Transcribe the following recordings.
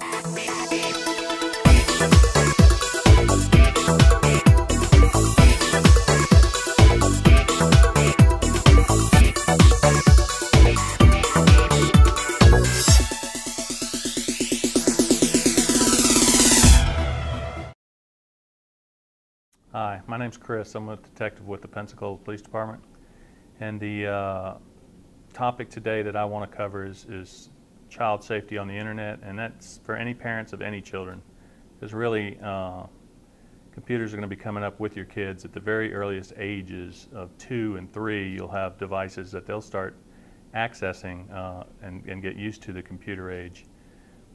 Hi, my name's Chris. I'm a detective with the Pensacola Police Department, and the topic today that I want to cover is child safety on the internet, and that's for any parents of any children, because really computers are going to be coming up with your kids at the very earliest ages of 2 and 3. You'll have devices that they'll start accessing and get used to the computer age.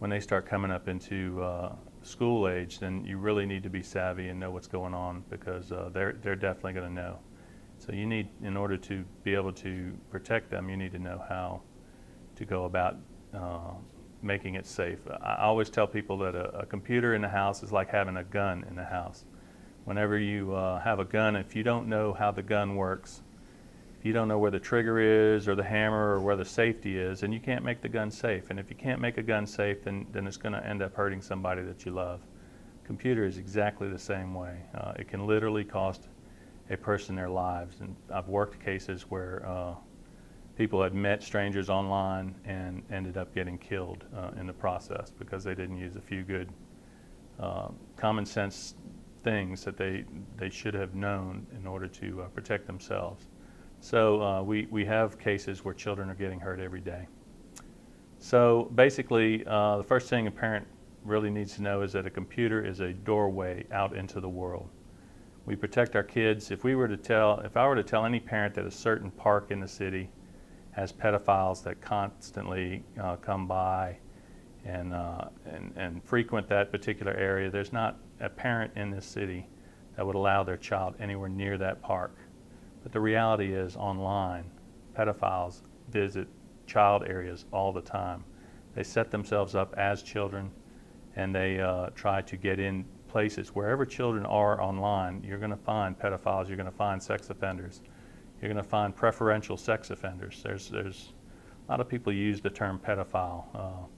When they start coming up into school age, then you really need to be savvy and know what's going on, because they're definitely going to know. So you need, in order to be able to protect them, you need to know how to go about making it safe. I always tell people that a computer in the house is like having a gun in the house. Whenever you have a gun, if you don't know how the gun works, if you don't know where the trigger is or the hammer or where the safety is, then you can't make the gun safe. And if you can't make a gun safe, then it's going to end up hurting somebody that you love. Computer is exactly the same way. It can literally cost a person their lives. And I've worked cases where people had met strangers online and ended up getting killed in the process because they didn't use a few good common sense things that they should have known in order to protect themselves. So we have cases where children are getting hurt every day. So basically, the first thing a parent really needs to know is that a computer is a doorway out into the world. We protect our kids. If I were to tell any parent that a certain park in the city has pedophiles that constantly come by and frequent that particular area, there's not a parent in this city that would allow their child anywhere near that park. But the reality is, online, pedophiles visit child areas all the time. They set themselves up as children, and they try to get in places. Wherever children are online, you're going to find pedophiles, you're going to find sex offenders, you're going to find preferential sex offenders. There's a lot of people use the term pedophile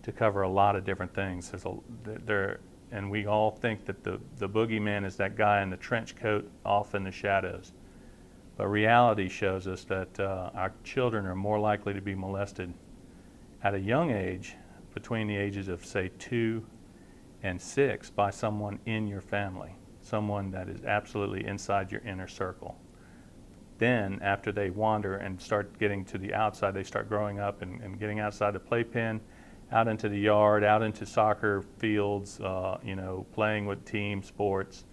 to cover a lot of different things. And we all think that the boogeyman is that guy in the trench coat off in the shadows. But reality shows us that our children are more likely to be molested at a young age, between the ages of, say, 2 and 6, by someone in your family, someone that is absolutely inside your inner circle. Then, after they wander and start getting to the outside, they start growing up and getting outside the playpen, out into the yard, out into soccer fields, playing with team sports,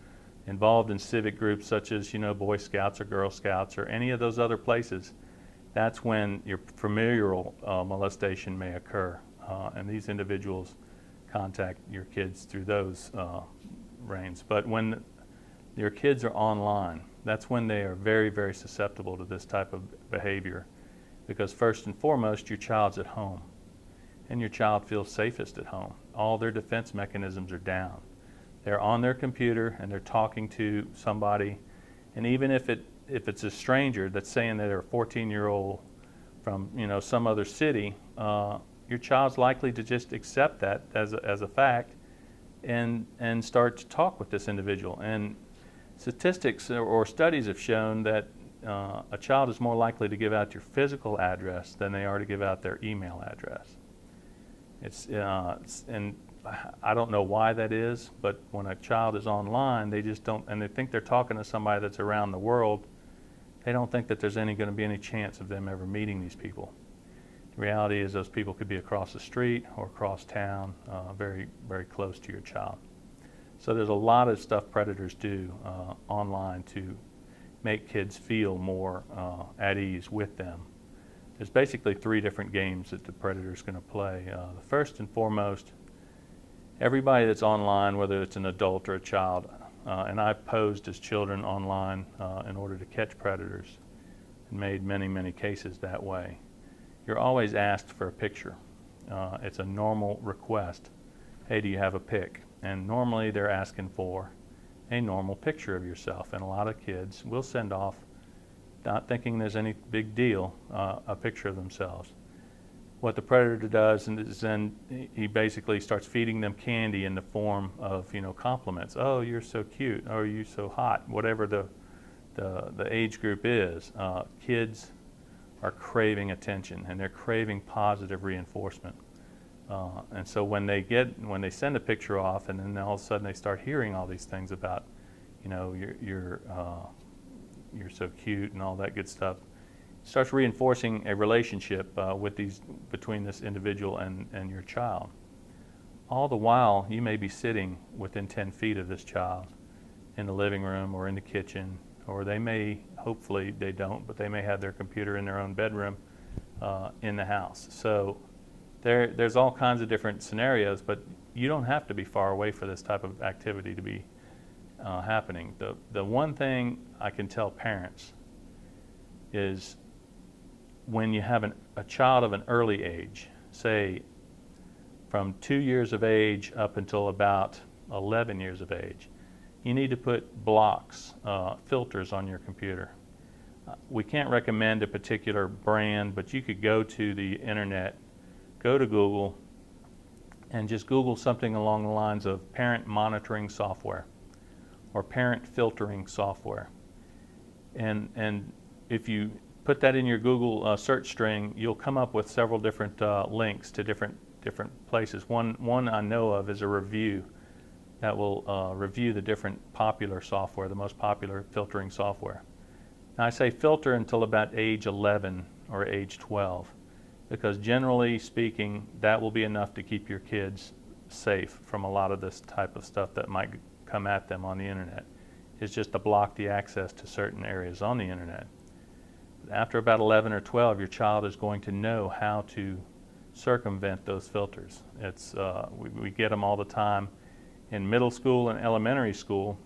involved in civic groups such as, Boy Scouts or Girl Scouts or any of those other places. That's when your familial molestation may occur. And these individuals contact your kids through those reigns. But when your kids are online, that's when they are very, very susceptible to this type of behavior, because first and foremost, your child's at home, and your child feels safest at home. All their defense mechanisms are down. They're on their computer and they're talking to somebody, and even if it's a stranger that's saying that they're a 14-year-old from some other city, your child's likely to just accept that as a fact and start to talk with this individual. And statistics or studies have shown that a child is more likely to give out your physical address than they are to give out their email address. And I don't know why that is, but when a child is online, they just don't, and they think they're talking to somebody that's around the world. They don't think that there's going to be any chance of them ever meeting these people. The reality is those people could be across the street or across town, very, very close to your child. So there's a lot of stuff predators do online to make kids feel more at ease with them. There's basically 3 different games that the predator's going to play. The first and foremost, everybody that's online, whether it's an adult or a child, and I've posed as children online in order to catch predators and made many, many cases that way. You're always asked for a picture. It's a normal request. Hey, do you have a pic? And normally they're asking for a normal picture of yourself. And a lot of kids will send off, not thinking there's any big deal, a picture of themselves. what the predator does is then he basically starts feeding them candy in the form of, compliments. Oh, you're so cute. Oh, you're so hot. Whatever the age group is, kids are craving attention and they're craving positive reinforcement. And so when they send a picture off, and then all of a sudden they start hearing all these things about, you're so cute and all that good stuff, it starts reinforcing a relationship between this individual and your child. All the while, you may be sitting within 10 feet of this child in the living room or in the kitchen, or they may, hopefully they don't, but they may have their computer in their own bedroom in the house. So there's all kinds of different scenarios, but you don't have to be far away for this type of activity to be happening. The one thing I can tell parents is when you have a child of an early age, say from 2 years of age up until about 11 years of age, you need to put blocks, filters on your computer. We can't recommend a particular brand, but you could go to the internet, go to Google, and just Google something along the lines of parent monitoring software or parent filtering software. And if you put that in your Google search string, you'll come up with several different links to different places. One I know of is a review that will review the different popular software, the most popular filtering software. Now I say filter until about age 11 or age 12, because generally speaking, that will be enough to keep your kids safe from a lot of this type of stuff that might come at them on the internet. It's just to block the access to certain areas on the internet. After about 11 or 12, your child is going to know how to circumvent those filters. We get them all the time in middle school and elementary school,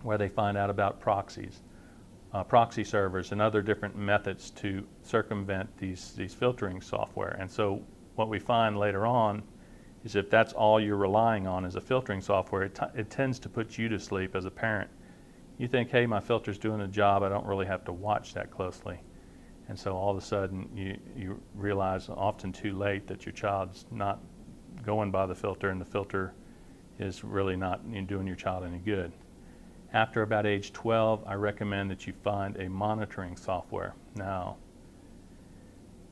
where they find out about proxies, proxy servers, and other different methods to circumvent these filtering software. And so what we find later on is if that's all you're relying on as a filtering software, it tends to put you to sleep as a parent. You think, hey, my filter's doing a job, I don't really have to watch that closely. And so all of a sudden you realize, often too late, that your child's not going by the filter, and the filter is really not doing your child any good. After about age 12, I recommend that you find a monitoring software. Now,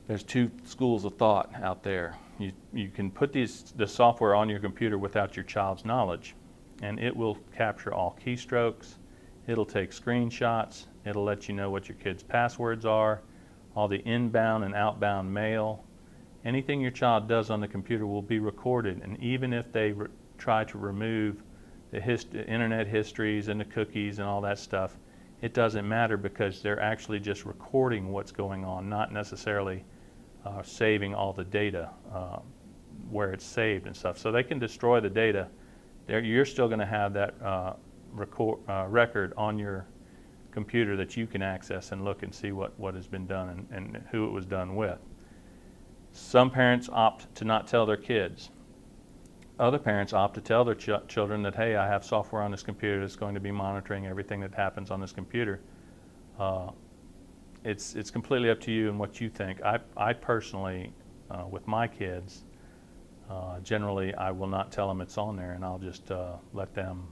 there's two schools of thought out there. You can put the software on your computer without your child's knowledge, and it will capture all keystrokes, it'll take screenshots, it'll let you know what your kids' passwords are, all the inbound and outbound mail. Anything your child does on the computer will be recorded, and even if they try to remove the internet histories and the cookies and all that stuff, it doesn't matter, because they're actually just recording what's going on, not necessarily saving all the data where it's saved and stuff. So they can destroy the data. You're still going to have that record on your computer that you can access and look and see what has been done and who it was done with. Some parents opt to not tell their kids. Other parents opt to tell their children that, hey, I have software on this computer that's going to be monitoring everything that happens on this computer. It's completely up to you and what you think. I personally, with my kids, generally I will not tell them it's on there, and I'll just let them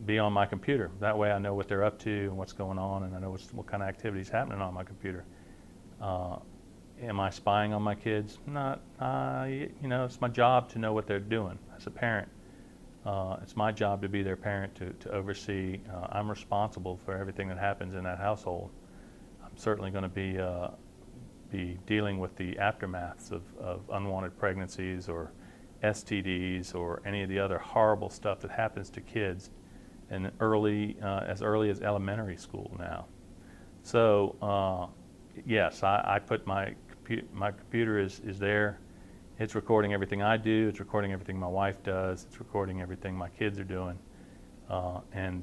be on my computer. That way I know what they're up to and what's going on, and I know what kind of activities happening on my computer. Am I spying on my kids? Not. It's my job to know what they're doing as a parent. It's my job to be their parent, to oversee. I'm responsible for everything that happens in that household. I'm certainly going to be dealing with the aftermaths of unwanted pregnancies or STDs or any of the other horrible stuff that happens to kids in as early as elementary school now. So yes, I put my computer is there. It's recording everything I do. It's recording everything my wife does. It's recording everything my kids are doing. And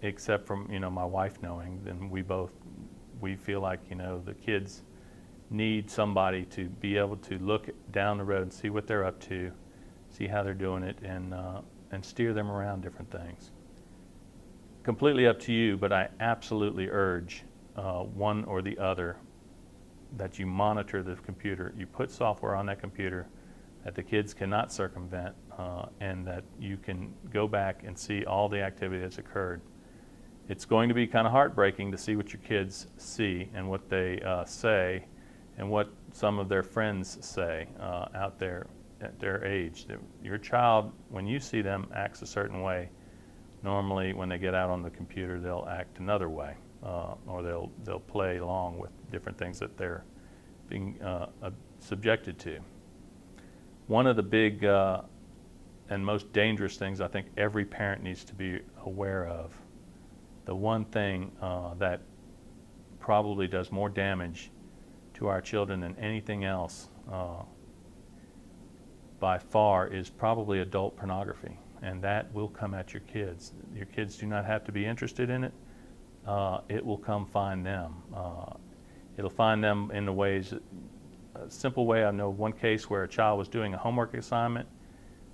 except from my wife knowing, then we feel like the kids need somebody to be able to look down the road and see what they're up to, see how they're doing it, and steer them around different things. Completely up to you, but I absolutely urge one or the other. that you monitor the computer. You put software on that computer that the kids cannot circumvent, and that you can go back and see all the activity that's occurred. It's going to be kind of heartbreaking to see what your kids see and what they say and what some of their friends say out there at their age. Your child, when you see them, acts a certain way. Normally, when they get out on the computer, they'll act another way, or they'll play along with different things that they're being subjected to. One of the big and most dangerous things I think every parent needs to be aware of, the one thing that probably does more damage to our children than anything else by far, is probably adult pornography, and that will come at your kids. Your kids do not have to be interested in it. It will come find them. It'll find them in the ways, a simple way. I know one case where a child was doing a homework assignment.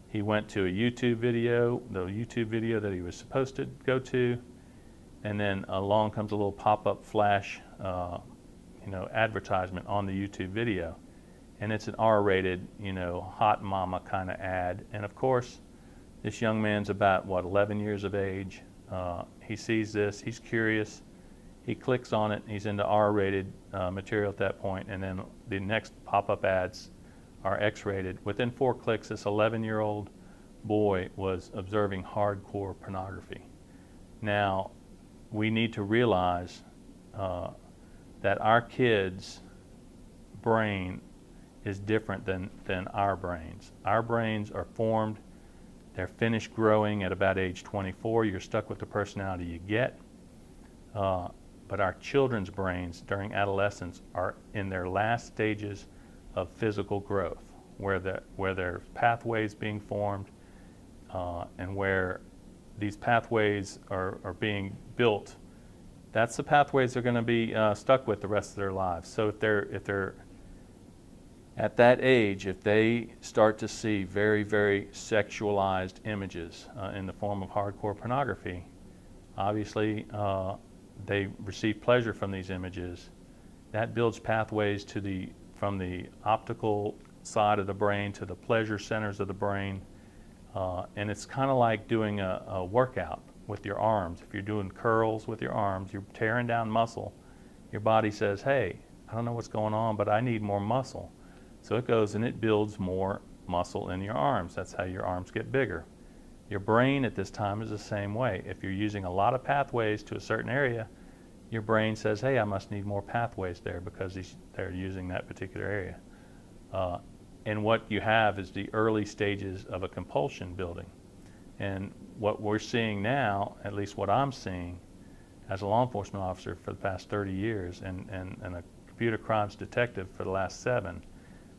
He went to a YouTube video, the YouTube video that he was supposed to go to, and then along comes a little pop-up flash advertisement on the YouTube video, and it's an R-rated, hot mama kind of ad. And of course, this young man's about 11 years of age. He sees this, he's curious, he clicks on it, he's into R-rated material at that point, and then the next pop-up ads are X-rated. Within 4 clicks, this 11-year-old boy was observing hardcore pornography. Now, we need to realize that our kids' brain is different than our brains. Our brains are formed, they're finished growing at about age 24. You're stuck with the personality you get. But our children's brains during adolescence are in their last stages of physical growth, where there's pathways being formed, and where these pathways are being built. That's the pathways they're going to be stuck with the rest of their lives. So if they're at that age, if they start to see very, very sexualized images in the form of hardcore pornography, obviously they receive pleasure from these images. That builds pathways from the optical side of the brain to the pleasure centers of the brain, and it's kind of like doing a workout with your arms. If you're doing curls with your arms, you're tearing down muscle. Your body says, hey, I don't know what's going on, but I need more muscle. So it goes and it builds more muscle in your arms. That's how your arms get bigger. Your brain at this time is the same way. If you're using a lot of pathways to a certain area, your brain says, hey, I must need more pathways there because they're using that particular area. And what you have is the early stages of a compulsion building. And what we're seeing now, at least what I'm seeing as a law enforcement officer for the past 30 years and a computer crimes detective for the last 7,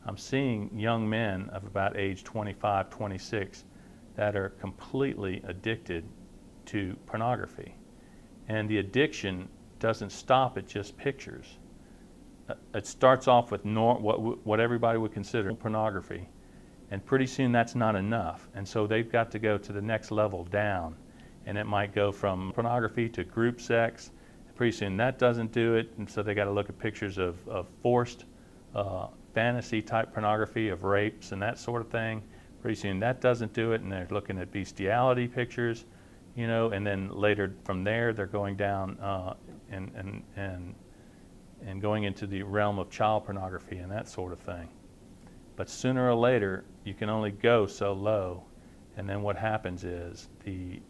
I'm seeing young men of about age 25, 26 that are completely addicted to pornography. And the addiction doesn't stop at just pictures. It starts off with what everybody would consider pornography, and pretty soon that's not enough. And so they've got to go to the next level down, and it might go from pornography to group sex. Pretty soon that doesn't do it, and so they got to look at pictures of forced fantasy type pornography of rapes and that sort of thing. Pretty soon that doesn't do it, and they're looking at bestiality pictures, and then later from there they're going down and going into the realm of child pornography and that sort of thing. But sooner or later you can only go so low, and then what happens is you're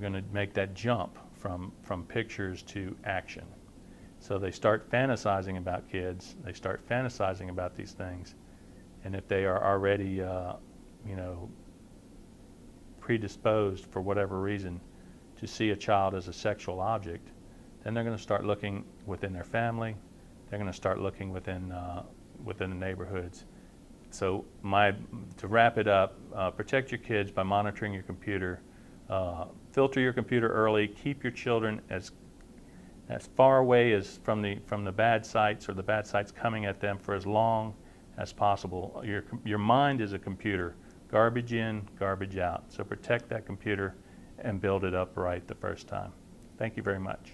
going to make that jump from pictures to action. So they start fantasizing about kids, they start fantasizing about these things, and if they are already predisposed for whatever reason to see a child as a sexual object, then they're going to start looking within their family, they're going to start looking within the neighborhoods. So to wrap it up, protect your kids by monitoring your computer, filter your computer early, keep your children as far away as from the bad sites or the bad sites coming at them for as long as possible. Your mind is a computer, garbage in, garbage out. So protect that computer and build it up right the first time. Thank you very much.